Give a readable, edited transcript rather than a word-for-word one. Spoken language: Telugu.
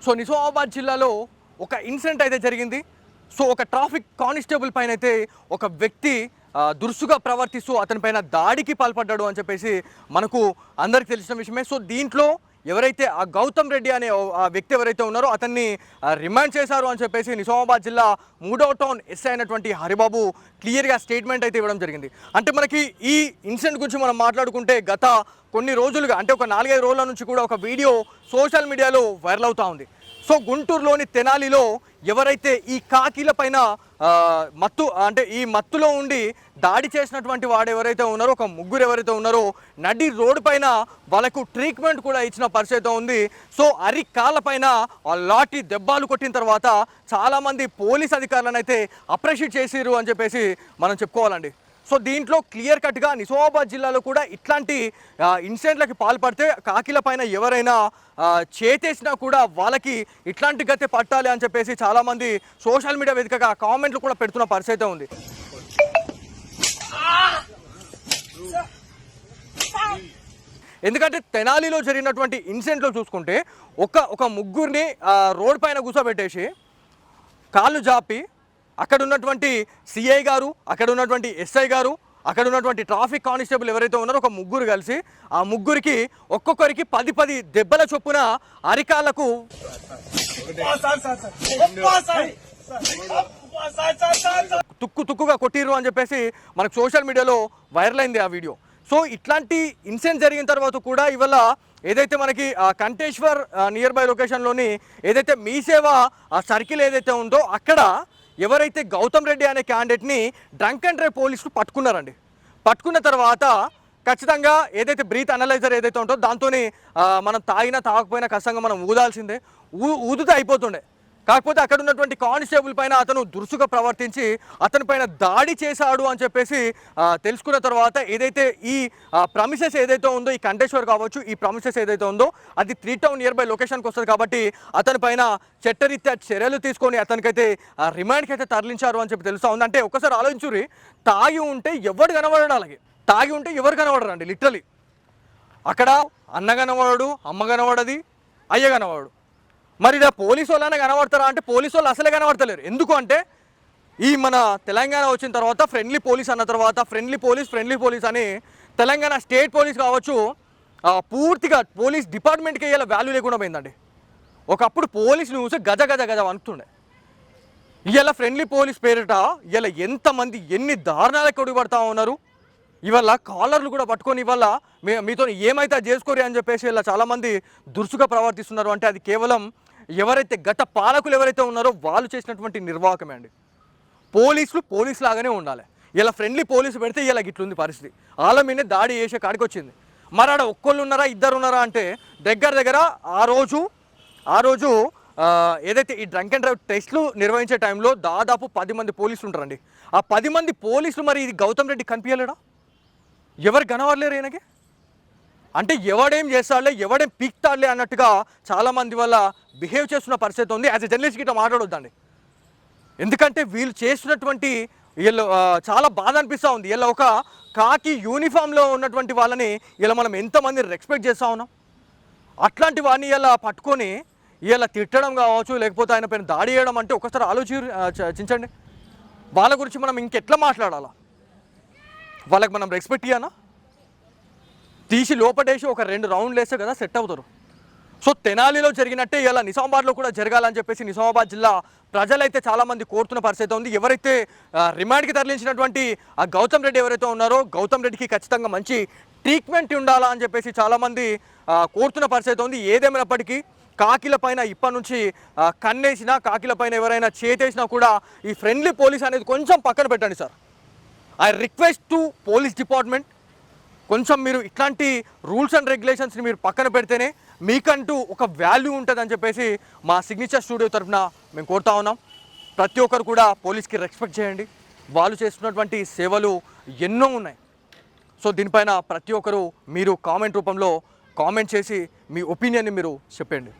సో నిజామాబాద్ జిల్లాలో ఒక ఇన్సిడెంట్ అయితే జరిగింది. సో ఒక ట్రాఫిక్ కానిస్టేబుల్ పైన అయితే ఒక వ్యక్తి దురుసుగా ప్రవర్తిస్తూ అతనిపైన దాడికి పాల్పడ్డాడు అని చెప్పేసి మనకు అందరికీ తెలిసిన విషయమే. సో దీంట్లో ఎవరైతే ఆ గౌతమ్ రెడ్డి అనే ఆ వ్యక్తి ఎవరైతే ఉన్నారో అతన్ని రిమాండ్ చేశారు అని చెప్పేసి నిజామాబాద్ జిల్లా 3వ టౌన్ ఎస్ఐ అయినటువంటి హరిబాబు క్లియర్గా స్టేట్మెంట్ అయితే ఇవ్వడం జరిగింది. అంటే మనకి ఈ ఇన్సిడెంట్ గురించి మనం మాట్లాడుకుంటే గత కొన్ని రోజులుగా అంటే ఒక 4-5 రోజుల నుంచి కూడా ఒక వీడియో సోషల్ మీడియాలో వైరల్ అవుతూ ఉంది. సో గుంటూరులోని తెనాలిలో ఎవరైతే ఈ కాకీల పైన ఈ మత్తులో ఉండి దాడి చేసినటువంటి వాడు ఎవరైతే ఉన్నారో ఒక ముగ్గురు ఎవరైతే ఉన్నారో నడి రోడ్డు పైన వాళ్ళకు ట్రీట్మెంట్ కూడా ఇచ్చిన పరిస్థితి ఉంది. సో అరికాళ్ళ పైన లాఠీ దెబ్బలు కొట్టిన తర్వాత చాలామంది పోలీస్ అధికారులను అయితే అప్రిషియేట్ చేసిరు అని చెప్పేసి మనం చెప్పుకోవాలండి. సో దీంట్లో క్లియర్ కట్గా నిజామాబాద్ జిల్లాలో కూడా ఇట్లాంటి ఇన్సిడెంట్లకి పాల్పడితే కాకిల పైన ఎవరైనా చేతేసినా కూడా వాళ్ళకి ఇట్లాంటి గతే పట్టాలి అని చెప్పేసి చాలామంది సోషల్ మీడియా వేదికగా కామెంట్లు కూడా పెడుతున్న పరిస్థితి ఉంది. ఎందుకంటే తెనాలిలో జరిగినటువంటి ఇన్సిడెంట్లో చూసుకుంటే ఒక ముగ్గురిని రోడ్ పైన కూర్చోబెట్టేసి కాళ్ళు జాపి అక్కడ ఉన్నటువంటి సిఐ గారు, అక్కడ ఉన్నటువంటి ఎస్ఐ గారు, అక్కడ ఉన్నటువంటి ట్రాఫిక్ కానిస్టేబుల్ ఎవరైతే ఉన్నారో ఒక ముగ్గురు కలిసి ఆ ముగ్గురికి ఒక్కొక్కరికి 10 దెబ్బల చొప్పున అరికాళ్లకు తుక్కుగా కొట్టిర్రు అని చెప్పేసి మనకు సోషల్ మీడియాలో వైరల్ అయింది ఆ వీడియో. సో ఇట్లాంటి ఇన్సిడెంట్ జరిగిన తర్వాత కూడా ఇవాళ ఏదైతే మనకి కంటేశ్వర్ నియర్ బై లొకేషన్లోని ఏదైతే మీ సేవ సర్కిల్ ఏదైతే ఉందో అక్కడ ఎవరైతే గౌతమ్ రెడ్డి అనే క్యాండిడేట్ని డ్రంక్ అండ్ డ్రైవ్ పోలీసులు పట్టుకున్నారండి. పట్టుకున్న తర్వాత ఖచ్చితంగా ఏదైతే బ్రీత్ అనలైజర్ ఏదైతే ఉంటుందో దాంతో మనం తాగినా తాగకపోయినా ఖచ్చితంగా మనం ఊదాల్సిందే, ఊదితే అయిపోతుండే. కాకపోతే అక్కడ ఉన్నటువంటి కానిస్టేబుల్ పైన అతను దురుసుగా ప్రవర్తించి అతని పైన దాడి చేశాడు అని చెప్పేసి తెలుసుకున్న తర్వాత ఏదైతే ఈ ప్రమిసెస్ ఏదైతే ఉందో ఈ కంటేశ్వర్ కావచ్చు ఈ ప్రమిసెస్ ఏదైతే ఉందో అది 3 టౌన్ నియర్ బై లొకేషన్కి వస్తుంది కాబట్టి అతని పైన చట్టరీత్యా చర్యలు తీసుకొని అతనికైతే రిమాండ్కి అయితే తరలించారు అని చెప్పి తెలుస్తూ ఉంది. అంటే ఒకసారి ఆలోచించుర్రి, తాగి ఉంటే ఎవరు కనబడడు, అలాగే తాగి ఉంటే ఎవరు కనబడరు అండి. లిటరలీ అక్కడ అన్న కనబడడు, అమ్మ కనబడది, అయ్య కనబడడు. మరి ఇలా పోలీసు వాళ్ళనే కనబడతారా అంటే పోలీసు వాళ్ళు అసలే కనబడతలేరు. ఎందుకు అంటే ఈ మన తెలంగాణ వచ్చిన తర్వాత ఫ్రెండ్లీ పోలీస్ అన్న తర్వాత ఫ్రెండ్లీ పోలీస్ అని తెలంగాణ స్టేట్ పోలీస్ కావచ్చు పూర్తిగా పోలీస్ డిపార్ట్మెంట్కి ఇలా వాల్యూ లేకుండా పోయిందండి. ఒకప్పుడు పోలీసులు చూసి గజ అనుకుంటుండే. ఇవాళ ఫ్రెండ్లీ పోలీస్ పేరిట ఇవాళ ఎంతమంది ఎన్ని దారుణాలకు ఒడిపడతా ఉన్నారు. ఇవాళ కాలర్లు కూడా పట్టుకొని ఇవాళ మీతో ఏమైతే చేసుకోరు అని చెప్పేసి ఇలా చాలామంది దురుసుగా ప్రవర్తిస్తున్నారు. అంటే అది కేవలం ఎవరైతే గత పాలకులు ఎవరైతే ఉన్నారో వాళ్ళు చేసినటువంటి నిర్వాహకమే అండి. పోలీసు లాగానే ఉండాలి. ఇలా ఫ్రెండ్లీ పోలీసు పెడితే ఇలా గిట్లుంది పరిస్థితి. వాళ్ళ మీదే దాడి చేసే కాడికి వచ్చింది. మరి ఆడ ఒక్కళ్ళు ఉన్నారా ఇద్దరు ఉన్నారా అంటే దగ్గర ఆ రోజు ఏదైతే ఈ డ్రంక్ అండ్ డ్రైవ్ టెస్టులు నిర్వహించే టైంలో దాదాపు 10 మంది పోలీసులు ఉంటారండి. ఆ 10 మంది పోలీసులు మరి ఇది గౌతమ్ రెడ్డి కనిపించలేడా? ఎవరు కనవడలేరు ఈయనకి? అంటే ఎవడేం చేస్తాడులే, ఎవడేం పీక్తాడులే అన్నట్టుగా చాలామంది వల్ల బిహేవ్ చేస్తున్న పరిస్థితి ఉంది. యాజ్ ఎ జర్నలిస్ట్ గిట్లా మాట్లాడొద్దండి. ఎందుకంటే వీళ్ళు చేస్తున్నటువంటి వీళ్ళు చాలా బాధ అనిపిస్తూ ఉంది. వీళ్ళ ఒక కాకి యూనిఫామ్లో ఉన్నటువంటి వాళ్ళని ఇలా మనం ఎంతమంది రెస్పెక్ట్ చేస్తూ ఉన్నాం. అట్లాంటి వాడిని ఇలా పట్టుకొని ఇలా తిట్టడం కావచ్చు, లేకపోతే ఆయన పైన దాడి చేయడం అంటే ఒకసారి ఆలోచించండి. వాళ్ళ గురించి మనం ఇంకెట్లా మాట్లాడాలా? వాళ్ళకి మనం రెస్పెక్ట్ ఇవ్వనా? తీసి లోపటేసి ఒక 2 రౌండ్లు వేస్తే కదా సెట్ అవుతారు. సో తెనాలిలో జరిగినట్టే ఇలా నిజామాబాద్లో కూడా జరగాలని చెప్పేసి నిజామాబాద్ జిల్లా ప్రజలైతే చాలామంది కోరుతున్న పరిస్థితి ఉంది. ఎవరైతే రిమాండ్కి తరలించినటువంటి ఆ గౌతమ్ రెడ్డి ఎవరైతే ఉన్నారో గౌతమ్ రెడ్డికి ఖచ్చితంగా మంచి ట్రీట్మెంట్ ఉండాలా అని చెప్పేసి చాలామంది కోరుతున్న పరిస్థితి ఉంది. ఏదేమైనప్పటికీ కాకిల పైన ఇప్పటి నుంచి కన్నేసినా, కాకిల పైన ఎవరైనా చేతేసినా కూడా ఈ ఫ్రెండ్లీ పోలీస్ అనేది కొంచెం పక్కన పెట్టండి sir. I request to police department, కొంచెం మీరు ఇట్లాంటి రూల్స్ అండ్ రెగ్యులేషన్స్ని మీరు పక్కన పెడితేనే మీకంటూ ఒక వాల్యూ ఉంటుందని చెప్పేసి మా సిగ్నేచర్ స్టూడియో తరఫున మేము కోరుతా ఉన్నాం. ప్రతి ఒక్కరు కూడా పోలీస్కి రెస్పెక్ట్ చేయండి. వాళ్ళు చేస్తున్నటువంటి సేవలు ఎన్నో ఉన్నాయి. సో దీనిపైన ప్రతి ఒక్కరు మీరు కామెంట్ రూపంలో కామెంట్ చేసి మీ ఒపీనియన్ని మీరు చెప్పండి.